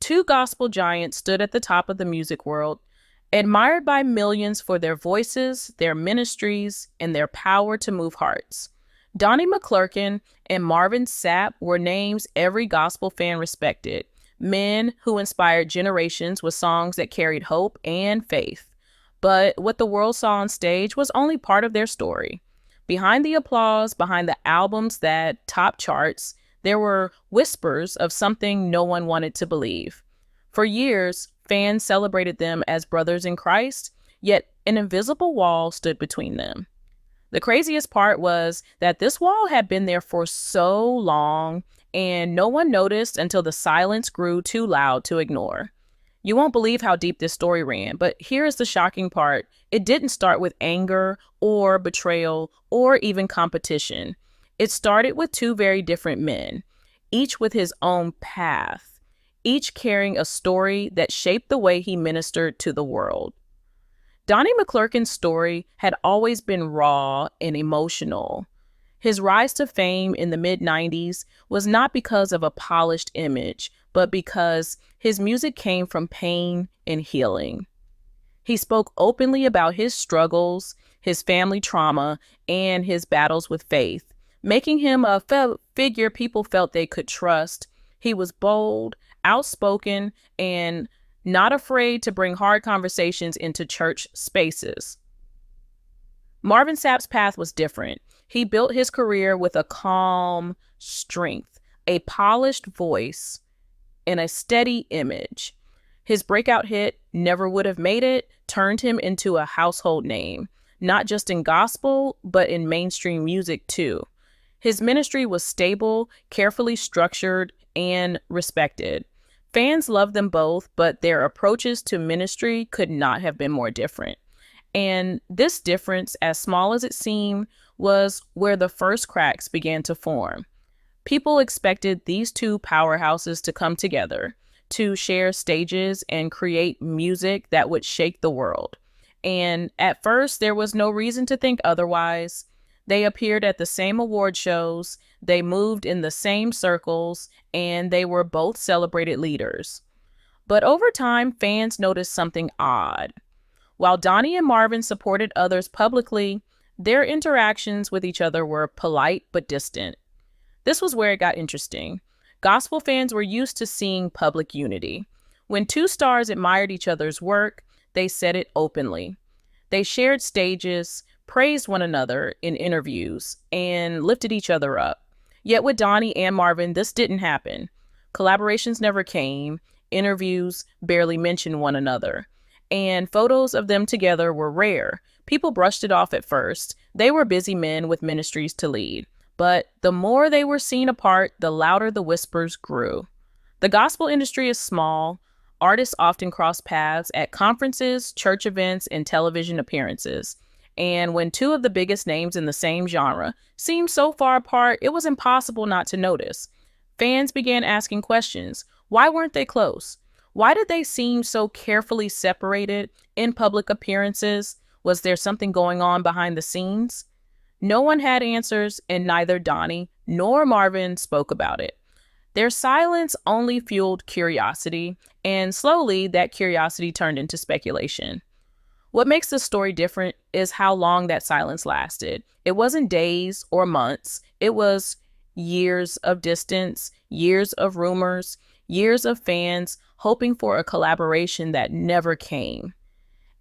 Two gospel giants stood at the top of the music world, admired by millions for their voices, their ministries, and their power to move hearts. Donnie McClurkin and Marvin Sapp were names every gospel fan respected, men who inspired generations with songs that carried hope and faith. But what the world saw on stage was only part of their story. Behind the applause, behind the albums that topped charts, there were whispers of something no one wanted to believe. For years, fans celebrated them as brothers in Christ, yet an invisible wall stood between them. The craziest part was that this wall had been there for so long, and no one noticed until the silence grew too loud to ignore. You won't believe how deep this story ran, but here's the shocking part. It didn't start with anger or betrayal or even competition. It started with two very different men, each with his own path, each carrying a story that shaped the way he ministered to the world. Donnie McClurkin's story had always been raw and emotional. His rise to fame in the mid-90s was not because of a polished image, but because his music came from pain and healing. He spoke openly about his struggles, his family trauma, and his battles with faith, making him a figure people felt they could trust. He was bold, outspoken, and not afraid to bring hard conversations into church spaces. Marvin Sapp's path was different. He built his career with a calm strength, a polished voice, and a steady image. His breakout hit, Never Would Have Made It, turned him into a household name, not just in gospel, but in mainstream music too. His ministry was stable, carefully structured, and respected. Fans loved them both, but their approaches to ministry could not have been more different. And this difference, as small as it seemed, was where the first cracks began to form. People expected these two powerhouses to come together, to share stages and create music that would shake the world. And at first, there was no reason to think otherwise. They appeared at the same award shows, they moved in the same circles, and they were both celebrated leaders. But over time, fans noticed something odd. While Donnie and Marvin supported others publicly, their interactions with each other were polite but distant. This was where it got interesting. Gospel fans were used to seeing public unity. When two stars admired each other's work, they said it openly. They shared stages, praised one another in interviews, and lifted each other up. Yet with Donnie and Marvin, this didn't happen. Collaborations never came, interviews barely mentioned one another, and photos of them together were rare. People brushed it off at first. They were busy men with ministries to lead. But the more they were seen apart, the louder the whispers grew. The gospel industry is small. Artists often cross paths at conferences, church events, and television appearances. And when two of the biggest names in the same genre seemed so far apart, it was impossible not to notice. Fans began asking questions. Why weren't they close? Why did they seem so carefully separated in public appearances? Was there something going on behind the scenes? No one had answers, and neither Donnie nor Marvin spoke about it. Their silence only fueled curiosity, and slowly that curiosity turned into speculation. What makes this story different is how long that silence lasted. It wasn't days or months. It was years of distance, years of rumors, years of fans hoping for a collaboration that never came.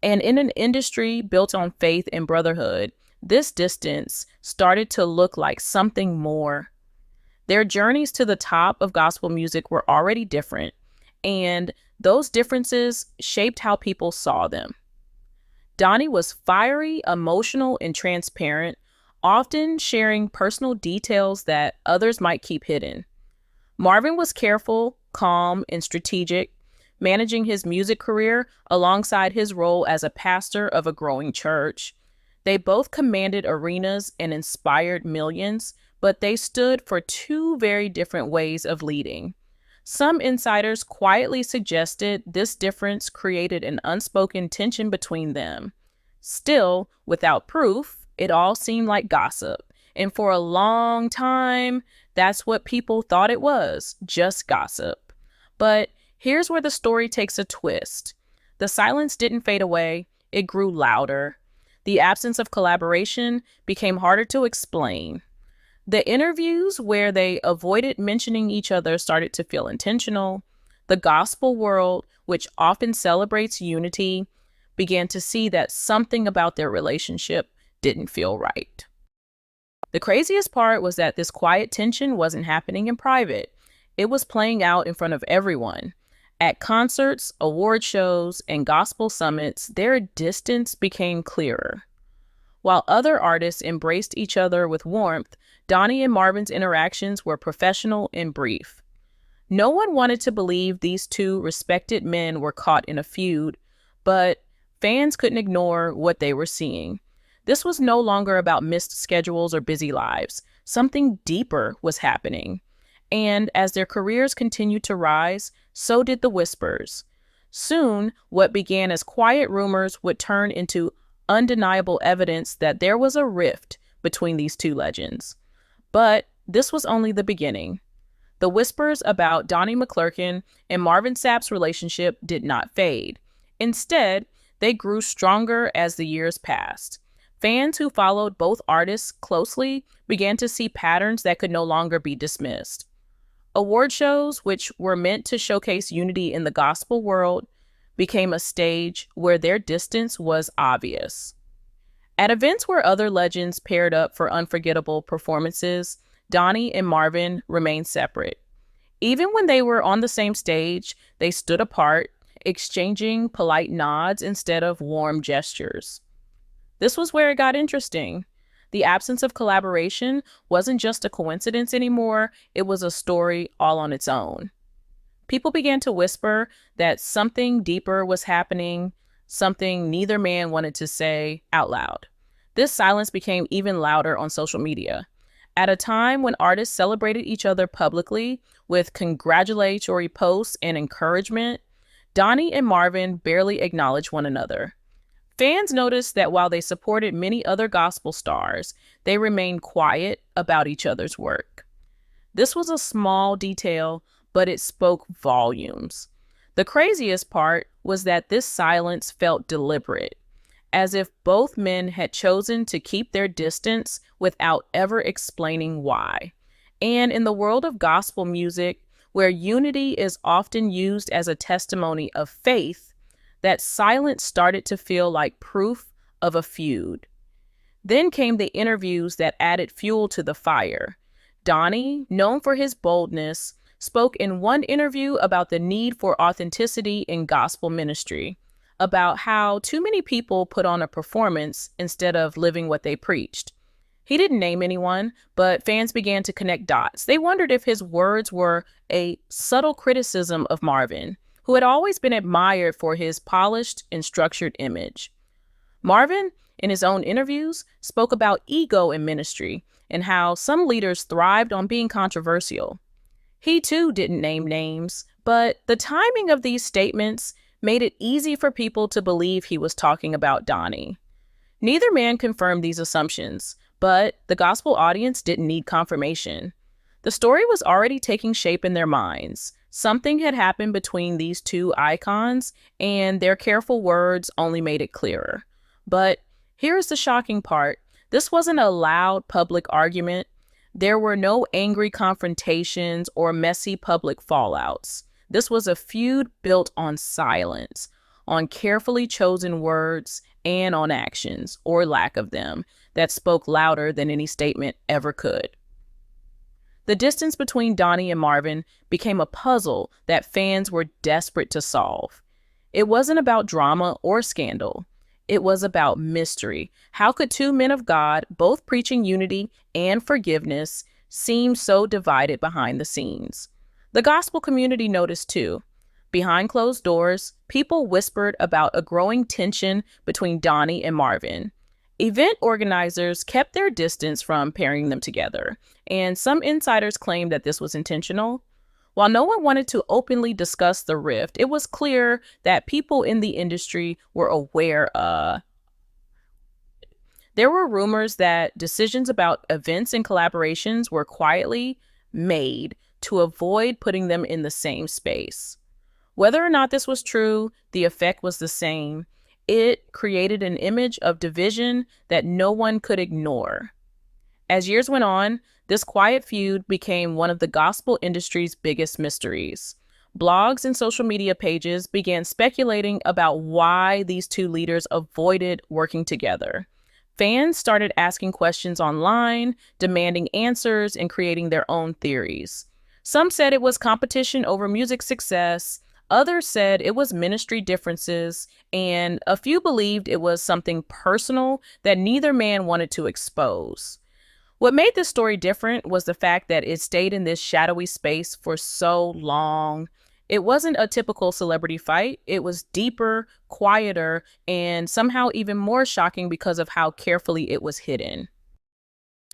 And in an industry built on faith and brotherhood, this distance started to look like something more. Their journeys to the top of gospel music were already different, and those differences shaped how people saw them. Donnie was fiery, emotional, and transparent, often sharing personal details that others might keep hidden. Marvin was careful, calm, and strategic, managing his music career alongside his role as a pastor of a growing church. They both commanded arenas and inspired millions, but they stood for two very different ways of leading. Some insiders quietly suggested this difference created an unspoken tension between them. Still, without proof, it all seemed like gossip. And for a long time, that's what people thought it was, just gossip. But Here's where the story takes a twist. The silence didn't fade away, it grew louder. The absence of collaboration became harder to explain. The interviews where they avoided mentioning each other started to feel intentional. The gospel world, which often celebrates unity, began to see that something about their relationship didn't feel right. The craziest part was that this quiet tension wasn't happening in private. It was playing out in front of everyone. At concerts, award shows, and gospel summits, their distance became clearer. While other artists embraced each other with warmth, Donnie and Marvin's interactions were professional and brief. No one wanted to believe these two respected men were caught in a feud, but fans couldn't ignore what they were seeing. This was no longer about missed schedules or busy lives. Something deeper was happening. And as their careers continued to rise, so did the whispers. Soon, what began as quiet rumors would turn into undeniable evidence that there was a rift between these two legends. But this was only the beginning. The whispers about Donnie McClurkin and Marvin Sapp's relationship did not fade. Instead, they grew stronger as the years passed. Fans who followed both artists closely began to see patterns that could no longer be dismissed. Award shows, which were meant to showcase unity in the gospel world, became a stage where their distance was obvious. At events where other legends paired up for unforgettable performances, Donnie and Marvin remained separate. Even when they were on the same stage, they stood apart, exchanging polite nods instead of warm gestures. This was where it got interesting. The absence of collaboration wasn't just a coincidence anymore, it was a story all on its own. People began to whisper that something deeper was happening, something neither man wanted to say out loud. This silence became even louder on social media. At a time when artists celebrated each other publicly with congratulatory posts and encouragement, Donnie and Marvin barely acknowledged one another. Fans noticed that while they supported many other gospel stars, they remained quiet about each other's work. This was a small detail, but it spoke volumes. The craziest part was that this silence felt deliberate, as if both men had chosen to keep their distance without ever explaining why. And in the world of gospel music, where unity is often used as a testimony of faith, that silence started to feel like proof of a feud. Then came the interviews that added fuel to the fire. Donnie, known for his boldness, spoke in one interview about the need for authenticity in gospel ministry, about how too many people put on a performance instead of living what they preached. He didn't name anyone, but fans began to connect dots. They wondered if his words were a subtle criticism of Marvin, who had always been admired for his polished and structured image. Marvin, in his own interviews, spoke about ego in ministry and how some leaders thrived on being controversial. He too didn't name names, but the timing of these statements made it easy for people to believe he was talking about Donnie. Neither man confirmed these assumptions, but the gospel audience didn't need confirmation. The story was already taking shape in their minds. Something had happened between these two icons, and their careful words only made it clearer. But here's the shocking part. This wasn't a loud public argument. There were no angry confrontations or messy public fallouts. This was a feud built on silence, on carefully chosen words, and on actions, or lack of them, that spoke louder than any statement ever could. The distance between Donnie and Marvin became a puzzle that fans were desperate to solve. It wasn't about drama or scandal. It was about mystery. How could two men of God, both preaching unity and forgiveness, seem so divided behind the scenes? The gospel community noticed too. Behind closed doors, people whispered about a growing tension between Donnie and Marvin. Event organizers kept their distance from pairing them together, and some insiders claimed that this was intentional. While no one wanted to openly discuss the rift, it was clear that people in the industry were aware There were rumors that decisions about events and collaborations were quietly made to avoid putting them in the same space. Whether or not this was true, the effect was the same. It created an image of division that no one could ignore. As years went on, this quiet feud became one of the gospel industry's biggest mysteries. Blogs and social media pages began speculating about why these two leaders avoided working together. Fans started asking questions online, demanding answers, and creating their own theories. Some said it was competition over music success, others said it was ministry differences, and a few believed it was something personal that neither man wanted to expose. What made this story different was the fact that it stayed in this shadowy space for so long. It wasn't a typical celebrity fight. It was deeper, quieter, and somehow even more shocking because of how carefully it was hidden.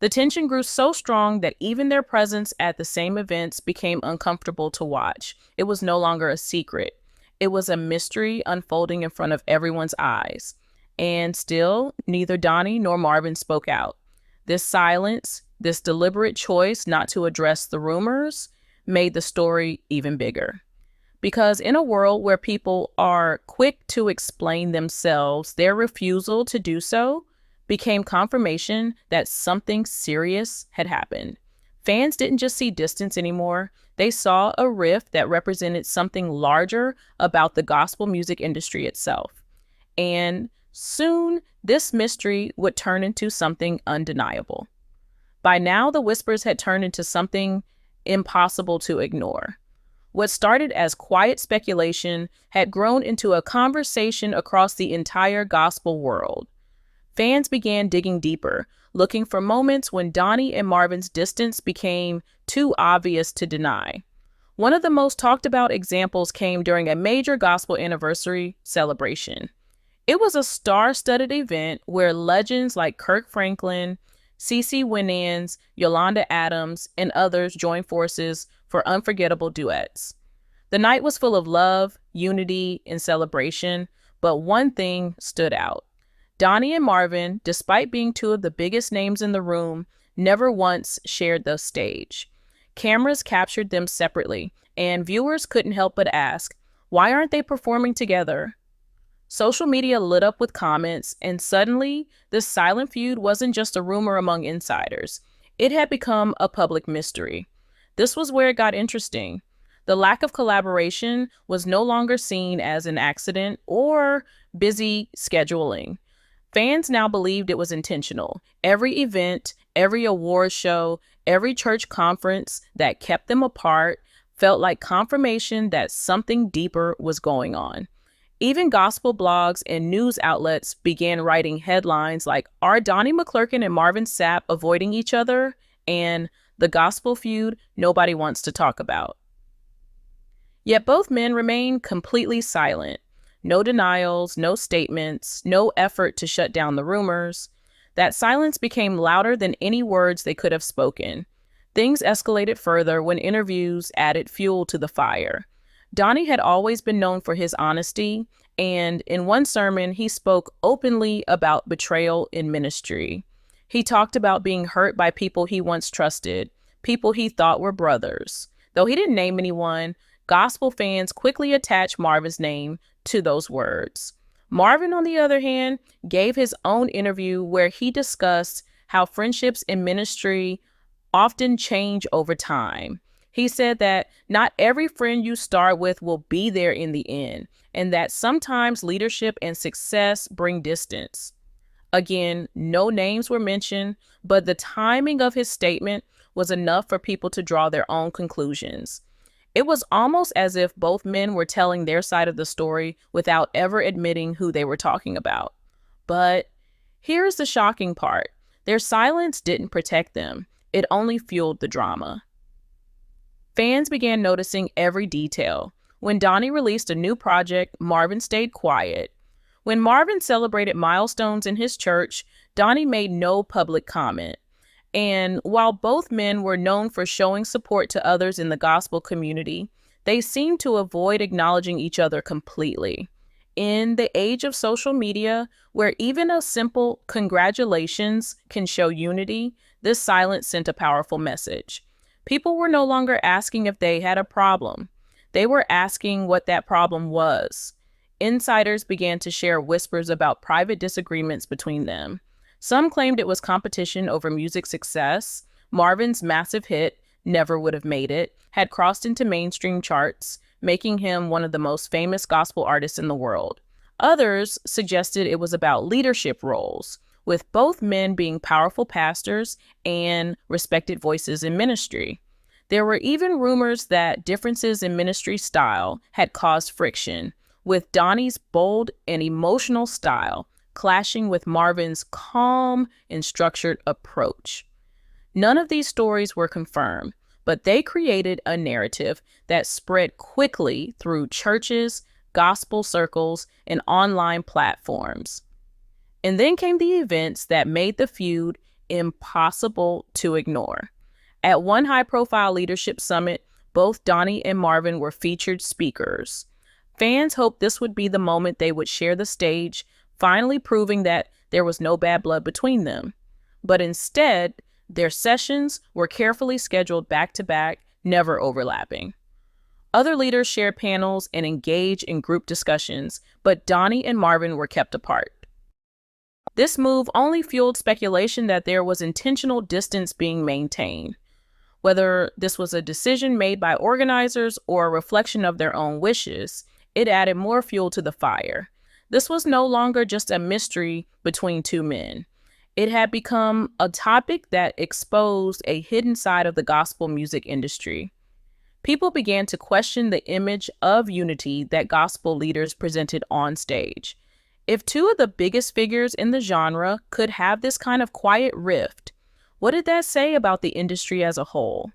The tension grew so strong that even their presence at the same events became uncomfortable to watch. It was no longer a secret. It was a mystery unfolding in front of everyone's eyes. And still, neither Donnie nor Marvin spoke out. This silence, this deliberate choice not to address the rumors, made the story even bigger. Because in a world where people are quick to explain themselves, their refusal to do so became confirmation that something serious had happened. Fans didn't just see distance anymore. They saw a rift that represented something larger about the gospel music industry itself. And soon, this mystery would turn into something undeniable. By now, the whispers had turned into something impossible to ignore. What started as quiet speculation had grown into a conversation across the entire gospel world. Fans began digging deeper, looking for moments when Donnie and Marvin's distance became too obvious to deny. One of the most talked about examples came during a major gospel anniversary celebration. It was a star-studded event where legends like Kirk Franklin, CeCe Winans, Yolanda Adams, and others joined forces for unforgettable duets. The night was full of love, unity, and celebration, but one thing stood out. Donnie and Marvin, despite being two of the biggest names in the room, never once shared the stage. Cameras captured them separately, and viewers couldn't help but ask, why aren't they performing together? Social media lit up with comments, and suddenly, this silent feud wasn't just a rumor among insiders. It had become a public mystery. This was where it got interesting. The lack of collaboration was no longer seen as an accident or busy scheduling. Fans now believed it was intentional. Every event, every award show, every church conference that kept them apart felt like confirmation that something deeper was going on. Even gospel blogs and news outlets began writing headlines like, "Are Donnie McClurkin and Marvin Sapp avoiding each other?" and "The gospel feud nobody wants to talk about." Yet both men remained completely silent. No denials, no statements, no effort to shut down the rumors. That silence became louder than any words they could have spoken. Things escalated further when interviews added fuel to the fire. Donnie had always been known for his honesty, and in one sermon, he spoke openly about betrayal in ministry. He talked about being hurt by people he once trusted, people he thought were brothers. Though he didn't name anyone, gospel fans quickly attached Marvin's name to those words. Marvin, on the other hand, gave his own interview where he discussed how friendships in ministry often change over time. He said that not every friend you start with will be there in the end, and that sometimes leadership and success bring distance. Again, no names were mentioned, but the timing of his statement was enough for people to draw their own conclusions. It was almost as if both men were telling their side of the story without ever admitting who they were talking about. But here's the shocking part. Their silence didn't protect them. It only fueled the drama. Fans began noticing every detail. When Donnie released a new project, Marvin stayed quiet. When Marvin celebrated milestones in his church, Donnie made no public comment. And while both men were known for showing support to others in the gospel community, they seemed to avoid acknowledging each other completely. In the age of social media, where even a simple congratulations can show unity, this silence sent a powerful message. People were no longer asking if they had a problem. They were asking what that problem was. Insiders began to share whispers about private disagreements between them. Some claimed it was competition over music success. Marvin's massive hit, Never Would Have Made It, had crossed into mainstream charts, making him one of the most famous gospel artists in the world. Others suggested it was about leadership roles, with both men being powerful pastors and respected voices in ministry. There were even rumors that differences in ministry style had caused friction, with Donnie's bold and emotional style clashing with Marvin's calm and structured approach. None of these stories were confirmed, but they created a narrative that spread quickly through churches, gospel circles, and online platforms. And then came the events that made the feud impossible to ignore. At one high-profile leadership summit, both Donnie and Marvin were featured speakers. Fans hoped this would be the moment they would share the stage, finally proving that there was no bad blood between them. But instead, their sessions were carefully scheduled back-to-back, never overlapping. Other leaders shared panels and engaged in group discussions, but Donnie and Marvin were kept apart. This move only fueled speculation that there was intentional distance being maintained. Whether this was a decision made by organizers or a reflection of their own wishes, it added more fuel to the fire. This was no longer just a mystery between two men. It had become a topic that exposed a hidden side of the gospel music industry. People began to question the image of unity that gospel leaders presented on stage. If two of the biggest figures in the genre could have this kind of quiet rift, what did that say about the industry as a whole?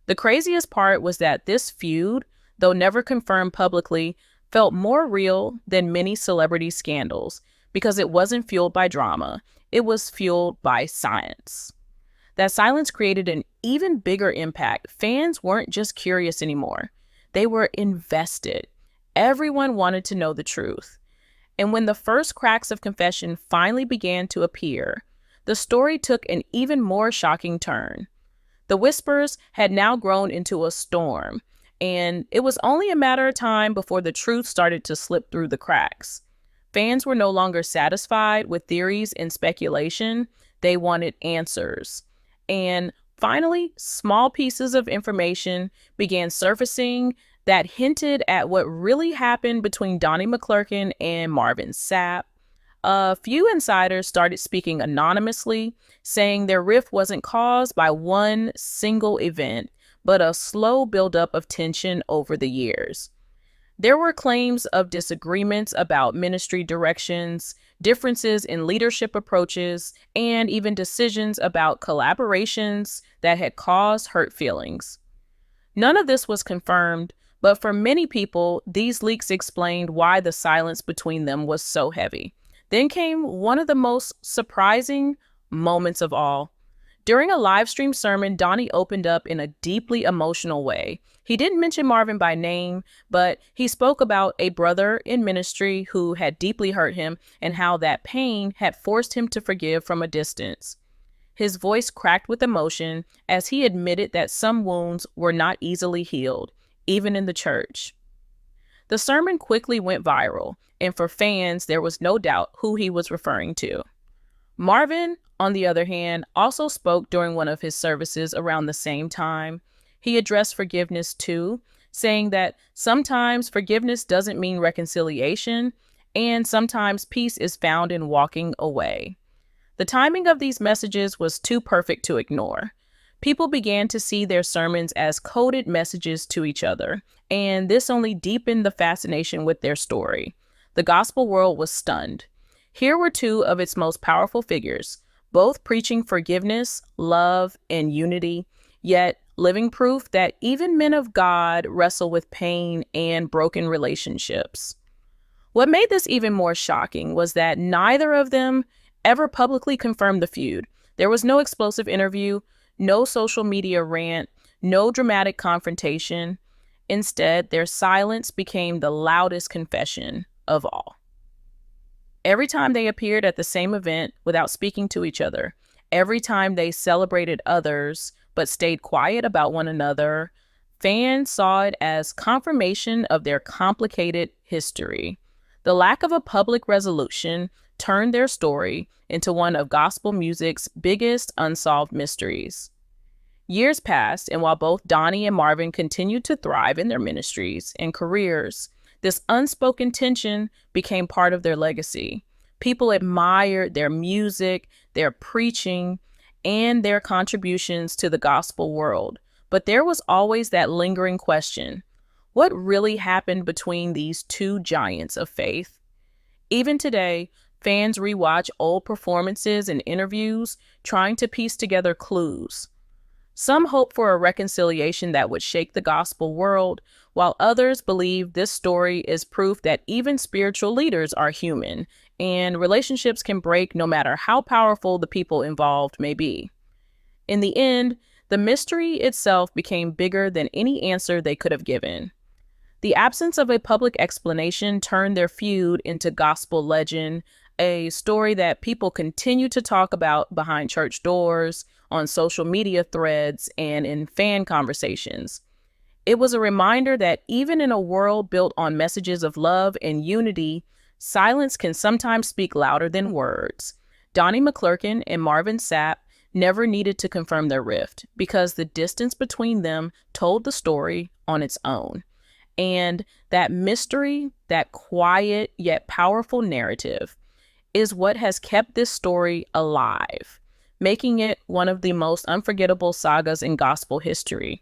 The craziest part was that this feud, though never confirmed publicly, felt more real than many celebrity scandals because it wasn't fueled by drama. It was fueled by science. That silence created an even bigger impact. Fans weren't just curious anymore. They were invested. Everyone wanted to know the truth. And when the first cracks of confession finally began to appear, the story took an even more shocking turn. The whispers had now grown into a storm, and it was only a matter of time before the truth started to slip through the cracks. Fans were no longer satisfied with theories and speculation. They wanted answers. And finally, small pieces of information began surfacing that hinted at what really happened between Donnie McClurkin and Marvin Sapp. A few insiders started speaking anonymously, saying their rift wasn't caused by one single event, but a slow buildup of tension over the years. There were claims of disagreements about ministry directions, differences in leadership approaches, and even decisions about collaborations that had caused hurt feelings. None of this was confirmed, but for many people, these leaks explained why the silence between them was so heavy. Then came one of the most surprising moments of all. During a live stream sermon, Donnie opened up in a deeply emotional way. He didn't mention Marvin by name, but he spoke about a brother in ministry who had deeply hurt him and how that pain had forced him to forgive from a distance. His voice cracked with emotion as he admitted that some wounds were not easily healed, even in the church. The sermon quickly went viral, and for fans, there was no doubt who he was referring to. Marvin, on the other hand, also spoke during one of his services around the same time. He addressed forgiveness too, saying that sometimes forgiveness doesn't mean reconciliation, and sometimes peace is found in walking away. The timing of these messages was too perfect to ignore. People began to see their sermons as coded messages to each other, and this only deepened the fascination with their story. The gospel world was stunned. Here were two of its most powerful figures, both preaching forgiveness, love, and unity, yet living proof that even men of God wrestle with pain and broken relationships. What made this even more shocking was that neither of them ever publicly confirmed the feud. There was no explosive interview, no social media rant, no dramatic confrontation. Instead, their silence became the loudest confession of all. Every time they appeared at the same event without speaking to each other, every time they celebrated others but stayed quiet about one another, Fans saw it as confirmation of their complicated history. The lack of a public resolution turned their story into one of gospel music's biggest unsolved mysteries. Years passed, and while both Donnie and Marvin continued to thrive in their ministries and careers, this unspoken tension became part of their legacy. People admired their music, their preaching, and their contributions to the gospel world. But there was always that lingering question: what really happened between these two giants of faith? Even today, fans rewatch old performances and interviews, trying to piece together clues. Some hope for a reconciliation that would shake the gospel world, while others believe this story is proof that even spiritual leaders are human, and relationships can break no matter how powerful the people involved may be. In the end, the mystery itself became bigger than any answer they could have given. The absence of a public explanation turned their feud into gospel legend, a story that people continue to talk about behind church doors, on social media threads, and in fan conversations. It was a reminder that even in a world built on messages of love and unity, silence can sometimes speak louder than words. Donnie McClurkin and Marvin Sapp never needed to confirm their rift because the distance between them told the story on its own. And that mystery, that quiet yet powerful narrative, is what has kept this story alive, making it one of the most unforgettable sagas in gospel history.